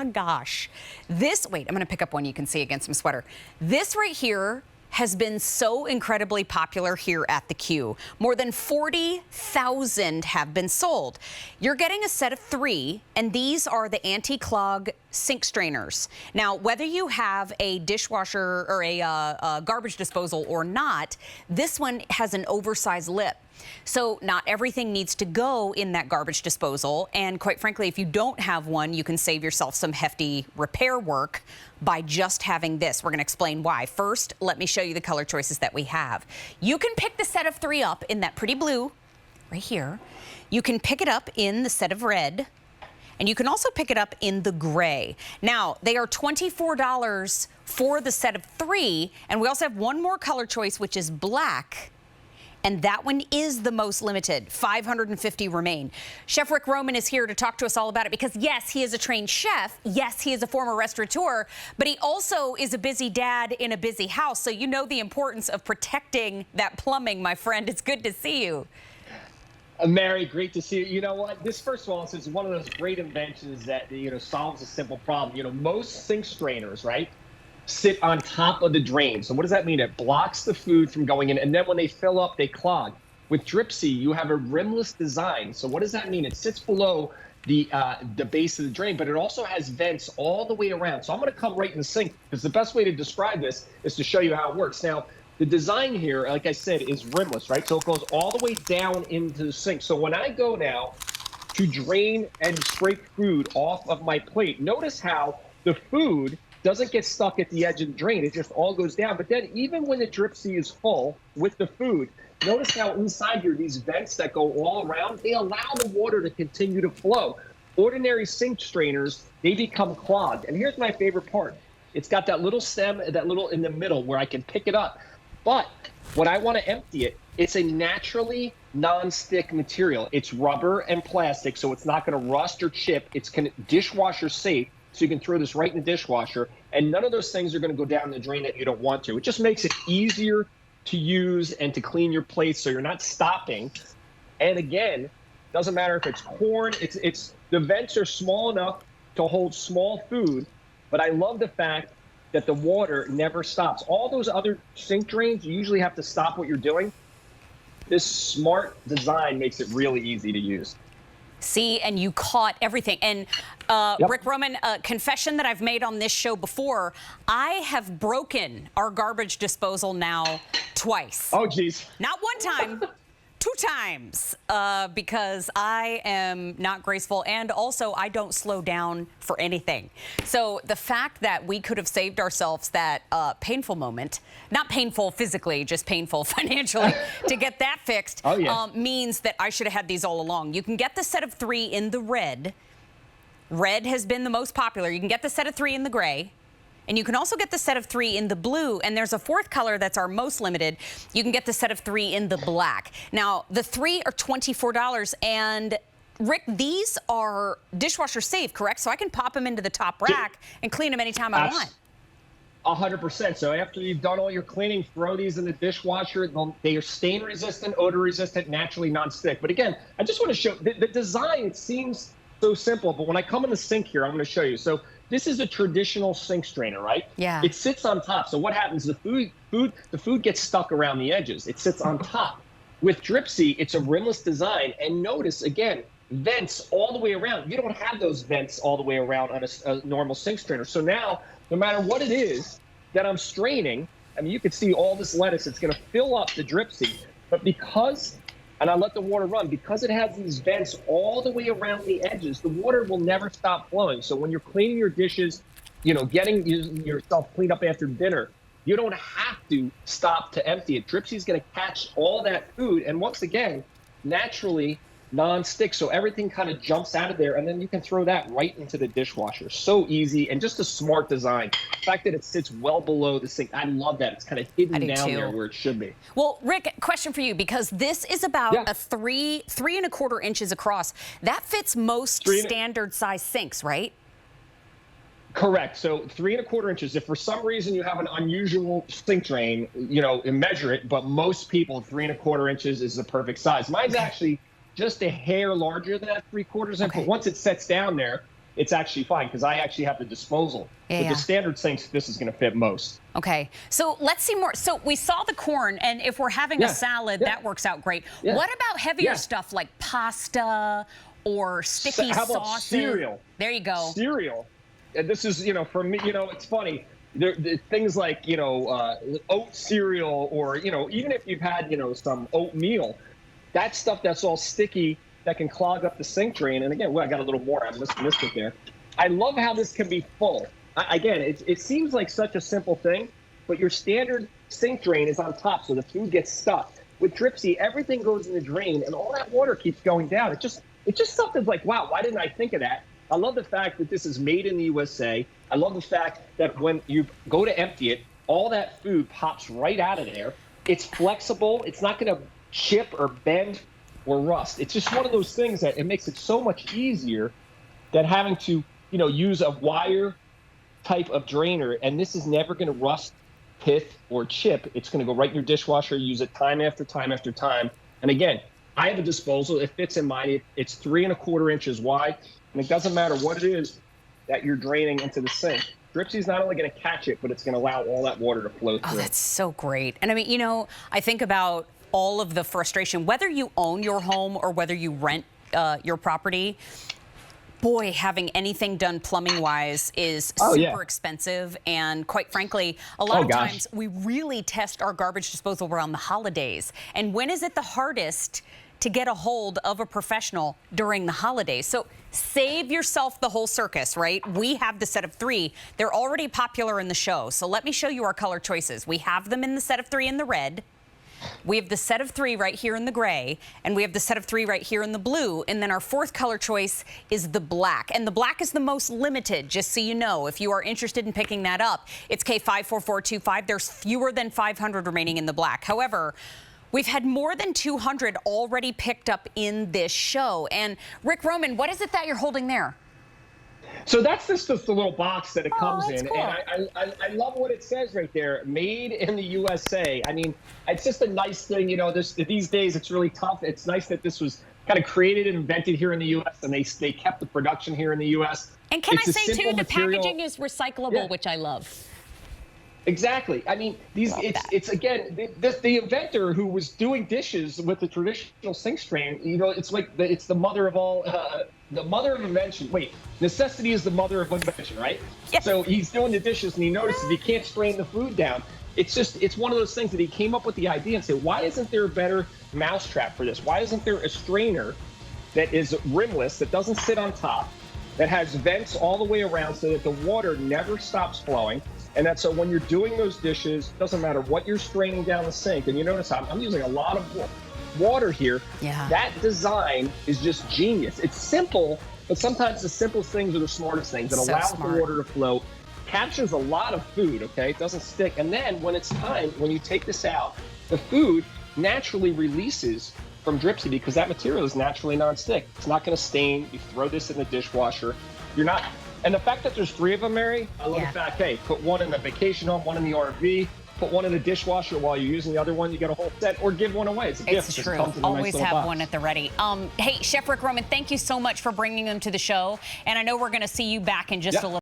my gosh. Wait, I'm gonna pick up one you can see against some sweater. This right here has been so incredibly popular here at the Q. More than 40,000 have been sold. You're getting a set of 3, and these are the Anti-Clog sink strainers. Now, whether you have a dishwasher or a garbage disposal or not, this one has an oversized lip. So not everything needs to go in that garbage disposal. And quite frankly, if you don't have one, you can save yourself some hefty repair work by just having this. We're going to explain why. First, let me show you the color choices that we have. You can pick the set of 3 up in that pretty blue right here. You can pick it up in the set of red. And you can also pick it up in the gray. Now, they are $24 for the set of 3. And we also have one more color choice, which is black. And that one is the most limited. 550 remain. Chef Rick Roman is here to talk to us all about it because, yes, he is a trained chef. Yes, he is a former restaurateur, but he also is a busy dad in a busy house. So you know the importance of protecting that plumbing, my friend. It's good to see you. Mary, great to see you. You know what? This, first of all, is one of those great inventions that, solves a simple problem. Most sink strainers, right, sit on top of the drain. So what does that mean? It blocks the food from going in, and then when they fill up, they clog. With Dripsie, you have a rimless design. So what does that mean? It sits below the base of the drain, but it also has vents all the way around. So I'm going to come right in the sink because the best way to describe this is to show you how it works. Now, the design here, like I said, is rimless, right? So it goes all the way down into the sink. So when I go now to drain and scrape food off of my plate, notice how the food doesn't get stuck at the edge of the drain. It just all goes down. But then even when the Dripsie is full with the food, notice how inside here, these vents that go all around, they allow the water to continue to flow. Ordinary sink strainers, they become clogged. And here's my favorite part. It's got that little stem, that little in the middle where I can pick it up. But when I want to empty it, it's a naturally non-stick material. It's rubber and plastic, so it's not going to rust or chip. It's dishwasher safe. So you can throw this right in the dishwasher, and none of those things are going to go down the drain that you don't want to. It just makes it easier to use and to clean your plates so you're not stopping. And again, doesn't matter if it's corn, the vents are small enough to hold small food, but I love the fact that the water never stops. All those other sink drains, you usually have to stop what you're doing. This smart design makes it really easy to use. See, and you caught everything. And Yep. Rick Roman, confession that I've made on this show before, I have broken our garbage disposal now twice. Oh, geez. Not one time, 2 times, because I am not graceful, and also I don't slow down for anything. So the fact that we could have saved ourselves that painful moment, not painful physically, just painful financially, to get that fixed, means that I should have had these all along. You can get the set of 3 in the red. Red has been the most popular. You can get the set of 3 in the gray. And you can also get the set of 3 in the blue, and there's a 4th color that's our most limited. You can get the set of 3 in the black. Now, the 3 are $24, and Rick, these are dishwasher safe, correct? So I can pop them into the top rack and clean them anytime I want. 100%. So after you've done all your cleaning, throw these in the dishwasher. They are stain resistant, odor resistant, naturally non-stick. But again, I just want to show the design. It seems so simple, but when I come in the sink here, I'm going to show you. So this is a traditional sink strainer, right? Yeah. It sits on top. So what happens? The food gets stuck around the edges. It sits on top. With Dripsie, it's a rimless design, and notice again, vents all the way around. You don't have those vents all the way around on a normal sink strainer. So now, no matter what it is that I'm straining, I mean, you can see all this lettuce. It's going to fill up the Dripsie, but and I let the water run, because it has these vents all the way around the edges, the water will never stop flowing. So when you're cleaning your dishes, getting yourself cleaned up after dinner, you don't have to stop to empty it. Dripsie is going to catch all that food, and once again, naturally non-stick, so everything kind of jumps out of there, and then you can throw that right into the dishwasher. So easy, and just a smart design. The fact that it sits well below the sink, I love that. It's kind of hidden down there where it should be. Well, Rick, question for you, because this is about a 3 3¼ inches across. That fits most standard size sinks, right? Correct. So 3¼ inches. If for some reason you have an unusual sink drain, measure it, but most people 3¼ inches is the perfect size. Mine's actually just a hair larger than that 3/4 inch, but once it sets down there, it's actually fine because I actually have the disposal. With the standard sinks, this is going to fit most. Okay, so let's see more. So we saw the corn, and if we're having a salad, that works out great. What about heavier stuff like pasta or sticky How about sauces? cereal? There you go. Cereal. And this is, for me, it's funny. Things like, oat cereal or, even if you've had, some oatmeal, that stuff that's all sticky that can clog up the sink drain. And again, I got a little more. I missed it there. I love how this can be full. Again, it seems like such a simple thing, but your standard sink drain is on top, so the food gets stuck. With Dripsie, everything goes in the drain, and all that water keeps going down. It's just something like, wow, why didn't I think of that? I love the fact that this is made in the USA. I love the fact that when you go to empty it, all that food pops right out of there. It's flexible. It's not going to chip or bend or rust. It's just one of those things that it makes it so much easier than having to, use a wire type of drainer. And this is never going to rust, pith, or chip. It's going to go right in your dishwasher. Use it time after time after time. And again, I have a disposal. It fits in mine. It's 3 1/4 inches wide. And it doesn't matter what it is that you're draining into the sink. Dripsie's not only going to catch it, but it's going to allow all that water to flow through. Oh, that's so great. And I mean, I think about all of the frustration, whether you own your home or whether you rent your property. Boy, having anything done plumbing-wise is super expensive. And quite frankly, a lot of times we really test our garbage disposal around the holidays. And when is it the hardest to get a hold of a professional? During the holidays. So save yourself the whole circus, right? We have the set of 3. They're already popular in the show. So let me show you our color choices. We have them in the set of 3 in the red. We have the set of 3 right here in the gray, and we have the set of 3 right here in the blue. And then our 4th color choice is the black. And the black is the most limited, just so you know. If you are interested in picking that up, it's K54425. There's fewer than 500 remaining in the black. However, we've had more than 200 already picked up in this show. And Rick Roman, what is it that you're holding there? So that's just the little box that it comes in. Cool. And I love what it says right there, made in the USA. I mean, it's just a nice thing, these days it's really tough. It's nice that this was kind of created and invented here in the US, and they kept the production here in the US. And can I say too, the packaging is recyclable, which I love. Exactly. I mean, it's again, the inventor who was doing dishes with the traditional sink strain, it's like it's the mother of all, the mother of invention. Wait, necessity is the mother of invention, right? Yeah. So he's doing the dishes and he notices he can't strain the food down. It's one of those things that he came up with the idea and said, why isn't there a better mousetrap for this? Why isn't there a strainer that is rimless, that doesn't sit on top, that has vents all the way around so that the water never stops flowing? And that's so when you're doing those dishes, doesn't matter what you're straining down the sink. And you notice I'm using a lot of water here. Yeah. That design is just genius. It's simple, but sometimes the simplest things are the smartest things. It allows the water to flow, captures a lot of food, okay? It doesn't stick. And then when it's time, when you take this out, the food naturally releases from Dripsie because that material is naturally nonstick. It's not going to stain. You throw this in the dishwasher. You're not... And the fact that there's 3 of them, Mary, I love the fact, hey, put one in the vacation home, one in the RV, put one in the dishwasher while you're using the other one, you get a whole set, or give one away. It's a gift. It's true. Always have one at the ready. Hey, Chef Rick Roman, thank you so much for bringing them to the show. And I know we're going to see you back in just a little